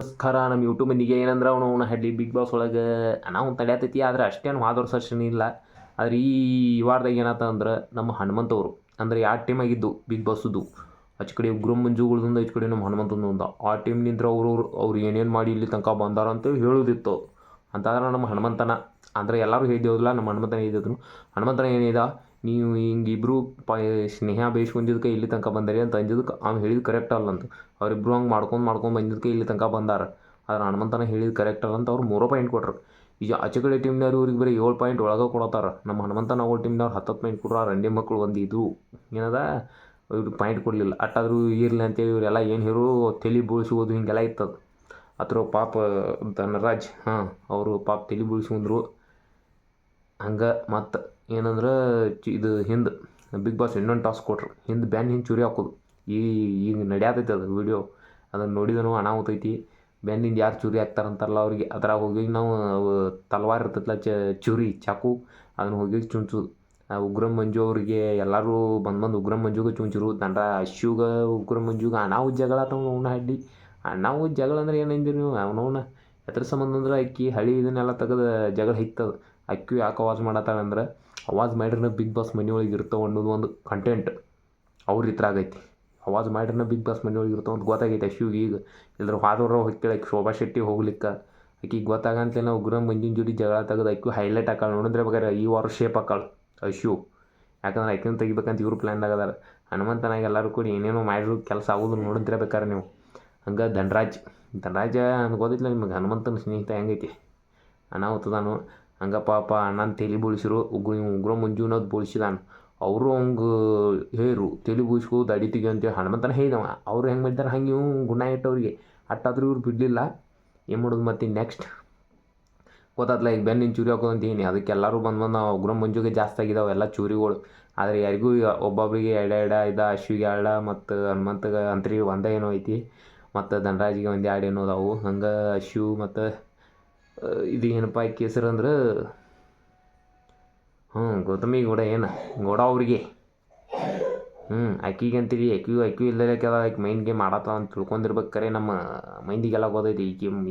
ನಮಸ್ಕಾರ ನಮ್ಮ ಯೂಟ್ಯೂಬ್ ಮಂದಿಗೆ ಏನಂದ್ರೆ ಅವನು ಹಡ್ಲಿ ಬಿಗ್ ಬಾಸ್ ಒಳಗೆ ನಾವು ತಡೆಯತೈತಿ ಆದ್ರೆ ಅಷ್ಟೇನು ವಾದರ್ಸೋಷ್ಟು ಇಲ್ಲ. ಆದ್ರೆ ಈ ವಾರದಾಗ ಏನಾತ ಅಂದ್ರೆ ನಮ್ಮ ಹನುಮಂತವರು ಅಂದರೆ ಯಾವ ಟೀಮ್ ಆಗಿದ್ದು ಬಿಗ್ ಬಾಸ್ದು ಆಚೆ ಕಡೆ ಉಗ್ರಂ ಮಂಜುಗಳದಿಂದ ಈಚೆ ಕಡೆ ನಮ್ಮ ಹನುಮಂತಂದು ಆ ಟೀಮ್ ನಿಂತ್ರ ಅವ್ರು ಏನೇನು ಮಾಡಿ ಇಲ್ಲಿ ತನಕ ಬಂದಾರ ಅಂತೇಳಿ ಹೇಳೋದಿತ್ತು. ಅಂತಂದ್ರೆ ನಮ್ಮ ಹನುಮಂತನ ಅಂದರೆ ಎಲ್ಲರೂ ಹೇಳಿದ್ದೇವಲ್ಲ, ನಮ್ಮ ಹನುಮಂತನ ಹೇಳಿದ್ರು. ಹನುಮಂತನ ಏನಿದೆ, ನೀವು ಹಿಂಗೆ ಇಬ್ಬರು ಸ್ನೇಹ ಬೇಯಿಸ್ಕೊಂಡಿದ್ದಕ್ಕೆ ಇಲ್ಲಿ ತನಕ ಬಂದಾರಿ ಅಂತ ಅಂದಿದ್ದಕ್ಕೆ ಅವ್ನು ಹೇಳಿದ್ದು ಕರೆಕ್ಟ್ ಅಲ್ಲ ಅಂತ. ಅವರಿಬ್ಬರು ಹಂಗೆ ಮಾಡ್ಕೊಂಡು ಬಂದಿದ್ದಕ್ಕೆ ಇಲ್ಲಿ ತನಕ ಬಂದಾರ. ಆದ್ರೆ ಹನುಮಂತನ ಹೇಳಿದ್ದು ಕರೆಕ್ಟ್ ಅಲ್ಲ ಅಂತ ಅವ್ರು 3 ಪಾಯಿಂಟ್ ಕೊಟ್ರು. ಈಗ ಆಚೆ ಕಡೆ ಟೀಮ್ನವ್ರು ಇವ್ರಿಗೆ ಬರೀ 7 ಪಾಯಿಂಟ್ ಒಳಗೆ ಕೊಡತ್ತಾರ. ನಮ್ಮ ಹನುಮಂತನ ಅವ್ರ ಟೀಮ್ನವ್ರು 10 ಪಾಯಿಂಟ್ ಕೊಡ್ರ. ರಂಡಿ ಮಕ್ಕಳು ಒಂದು ಇದು ಏನದ ಇವ್ರಿಗೆ ಪಾಯಿಂಟ್ ಕೊಡಲಿಲ್ಲ. ಅಟ್ಟಾದರೂ ಇರಲಿ ಅಂತೇಳಿ ಇವರೆಲ್ಲ ಏನು ಹೇರು ತಲೆ ಬೋಳಿಸೋದು ಹಿಂಗೆಲ್ಲ ಇರ್ತದೆ. ಅದ್ರ ಪಾಪ ಧನರಾಜ್ ಅವರು ಪಾಪ ತಲೆ ಬೋಳಿಸ್ಕೊಂಡ್ರು. ಹಂಗೆ ಮತ್ತು ಏನಂದ್ರೆ ಇದು ಹಿಂದೆ ಬಿಗ್ ಬಾಸ್ ಇನ್ನೊಂದು ಟಾಸ್ಕ್ ಕೊಟ್ರು. ಹಿಂದೆ ಹಿಂದೆ ಚೂರಿ ಹಾಕೋದು. ಈಗ ನಡೆಯತೈತಿ ಅದು ವೀಡಿಯೋ, ಅದನ್ನು ನೋಡಿದನು ಅನಾಹುತೈತಿ. ಬೆನ್ನಿಂದ ಯಾರು ಚೂರಿ ಹಾಕ್ತಾರಂತಾರಲ್ಲ ಅವ್ರಿಗೆ ಅದ್ರಾಗ ಹೋಗಿ ನಾವು ತಲ್ವಾರ್ ಇರ್ತೈತಲ್ಲ ಚೂರಿ ಚಾಕು ಅದನ್ನು ಹೋಗಿ ಚುಂಚೋದು. ಉಗ್ರಂ ಮಂಜು ಅವರಿಗೆ ಎಲ್ಲರೂ ಬಂದು ಉಗ್ರಂ ಮಂಜುಗೆ ಚುಂಚರು. ಅಶ್ಯೂಗೆ ಉಗ್ರಂ ಮಂಜುಗೆ ಅನಾಹುತ ಜಗಳ ಆತವ. ಅವನ ಹಡ್ಡಿ ಅನಾಹುತ ಜಗಳ ಅಂದ್ರೆ ಏನಂದಿರಿ ನೀವು? ಅವನವನ ಎದ್ರ ಸಂಬಂಧ ಅಂದ್ರೆ ಅಕ್ಕಿ ಹಳಿ ಇದನ್ನೆಲ್ಲ ತೆಗೆದು ಜಗಳ ಹಿಗ್ತದೆ. ಅಕ್ಕಿ ಯಾಕೆ ಅವಾಜ್ ಮಾಡತ್ತಾಳೆ ಅಂದ್ರೆ ಅವಾಜ್ ಮಾಡಿದ್ರೆ ಬಿಗ್ ಬಾಸ್ ಮನೆಯೊಳಗೆ ಇರ್ತಾವೆ ಅನ್ನೋದು ಒಂದು ಕಂಟೆಂಟ್ ಅವ್ರ ಇತ್ರ ಆಗೈತಿ. ಅವಾಜ್ ಮಾಡಿದ್ರೆ ಬಿಗ್ ಬಾಸ್ ಮನೆಯೊಳಗೆ ಇರ್ತಾವೆ ಅಂತ ಗೊತ್ತಾಗೈತೆ ಅಶ್ಯೂಗೆ. ಈಗ ಇಲ್ಲದ್ರ ಹಾದವ್ರ ಹೋಗ್ತಾಳೆ ಶೋಭಾ ಶೆಟ್ಟಿ ಹೋಗ್ಲಿಕ್ಕೆ ಆಕಿಗೆ ಗೊತ್ತಾಗಂತಲೇ ನಾವು ಉಗ್ರಂ ಮಂಜಿನ ಜೋಡಿ ಜಗಳ ತೆಗೆದು ಅಕ್ಕಿ ಹೈಲೈಟ್ ಹಾಕಾಳು. ನೋಡಿದ್ರೆ ಬೇಕಾರೆ ಈ ವಾರ ಶೇಪ್ ಹಾಕಾಳು ಅಶ್ಯೂ. ಯಾಕಂದ್ರೆ ಆಕಿನ ತೆಗಿಬೇಕಂತ ಇವರು ಪ್ಲ್ಯಾನ್ದಾಗ ಅದಾರ. ಹನುಮಂತನಾಗ ಎಲ್ಲರೂ ಕೂಡ ಏನೇನೋ ಮಾಡಿದ್ರು ಕೆಲಸ ಆಗೋದು ನೋಡಿದ್ರೆ ಬೇಕಾರೆ ನೀವು. ಹಂಗೆ ಧನರಾಜ್ ನನಗೆ ಗೊತ್ತಿಲ್ಲ ನಿಮಗೆ ಹನುಮಂತನ ಸ್ನೇಹಿತ ಹೆಂಗೈತಿ ಅನಾಹುತದಾನು. ಹಂಗೆ ಪಾಪ ಅಣ್ಣನ ತಲೆ ಬೋಳಿಸಿರು. ಉಗ್ರಂ ಮಂಜು ಅನ್ನೋದು ಬೋಳಿಸಿದಾನು. ಅವರು ಹಂಗೆ ಹೇರು ತಲೆ ಬೋಳಿಸ್ಕೋದು ಅಡಿ ತೆಗಿ ಅಂತೇಳಿ ಹನುಮಂತನ ಹೇಳಿದವ. ಅವ್ರು ಹೆಂಗೆ ಮಾಡಿದಾರೆ ಹಂಗೆ ಇವು ಗುಣ ಇಟ್ಟವ್ರಿಗೆ. ಅಟ್ಟಾದರೂ ಇವ್ರು ಬಿಡಲಿಲ್ಲ. ಏನು ಮಾಡೋದು ಮತ್ತು ನೆಕ್ಸ್ಟ್ ಗೊತ್ತಾದ್ಲ. ಈಗ ಬೆನ್ನಿನ ಚೂರಿ ಹಾಕೋದಂತ ಏನಿ ಅದಕ್ಕೆ ಎಲ್ಲರೂ ಬಂದು ಉಗ್ರಂ ಮಂಜುಗೆ ಜಾಸ್ತಿ ಆಗಿದಾವೆ ಎಲ್ಲ ಚೂರಿಗಳು. ಆದರೆ ಯಾರಿಗೂ ಒಬ್ಬೊಬ್ಬರಿಗೆ ಎರಡು ಅಶ್ವಿಗೆ 2 ಮತ್ತು ಹನುಮಂತಗೆ ಅಂತ್ರಿ ಒಂದೇ ಏನೋ ಐತಿ. ಮತ್ತು ಧನರಾಜಿಗೆ 1-2 ಏನೋ ಅದಾವು. ಹಂಗೆ ಅಶ್ಯು ಮತ್ತು ಇದು ಏನಪ್ಪ ಕೇಸರಿ ಅಂದ್ರೆ ಗೌತಮಿ ಗೌಡ ಅವ್ರಿಗೆ ಆಕಿಗೆ ಅಂತೀರಿ. ಆಕಿ ಇಲ್ಲದೆ ಆಕೆ ಮೈಂಡ್ ಗೇಮ್ ಆಡತ್ತ ಅಂತ ತಿಳ್ಕೊಂಡಿರ್ಬೇಕಾರೆ ನಮ್ಮ ಮೈಂದಿಗೆಲ್ಲ ಗೊತ್ತೈತಿ.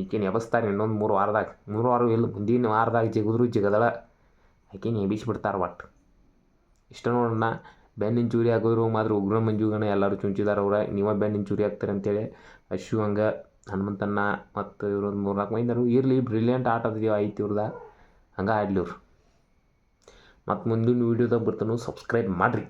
ಈಕೇನು ಎಬಸ್ತಾರೆ ಇನ್ನೊಂದು 3 ವಾರದಾಗ. 3 ವಾರ ಇಲ್ಲ ಮುಂದಿನ ವಾರದಾಗ ಜಗದಳ ಆಕೇನು ಎಬಿಸ್ಬಿಡ್ತಾರೆ. ಒಟ್ಟು ಇಷ್ಟ ನೋಡೋಣ. ಬೆನ್ನಿನ ಚೂರಿ ಹಾಕಿದ್ರು ಮಾತ್ರ ಉಗ್ರಂ ಮಂಜುಗಣ ಎಲ್ಲರೂ ಚುಂಚಿದಾರ. ಅವ್ರ ನೀವೇ ಬೆನ್ನಿನ ಚೂರಿ ಹಾಕ್ತಾರೆ ಅಂತೇಳಿ ಅಶ್ಯು ಹಂಗೆ ಹನುಮಂತನ್ನ ಮತ್ತು ಇವ್ರೊಂದು 3-4 ಮಂದಿರು ಇರಲಿ. ಬ್ರಿಲಿಯಂಟ್ ಆಟ ಐತಿ ಇವ್ರದ. ಹಂಗೆ ಆಡಲಿ ಇವ್ರು. ಮತ್ತು ಮುಂದಿನ ವೀಡಿಯೋದಾಗ ಬರ್ತಾನು. ಸಬ್ಸ್ಕ್ರೈಬ್ ಮಾಡಿರಿ.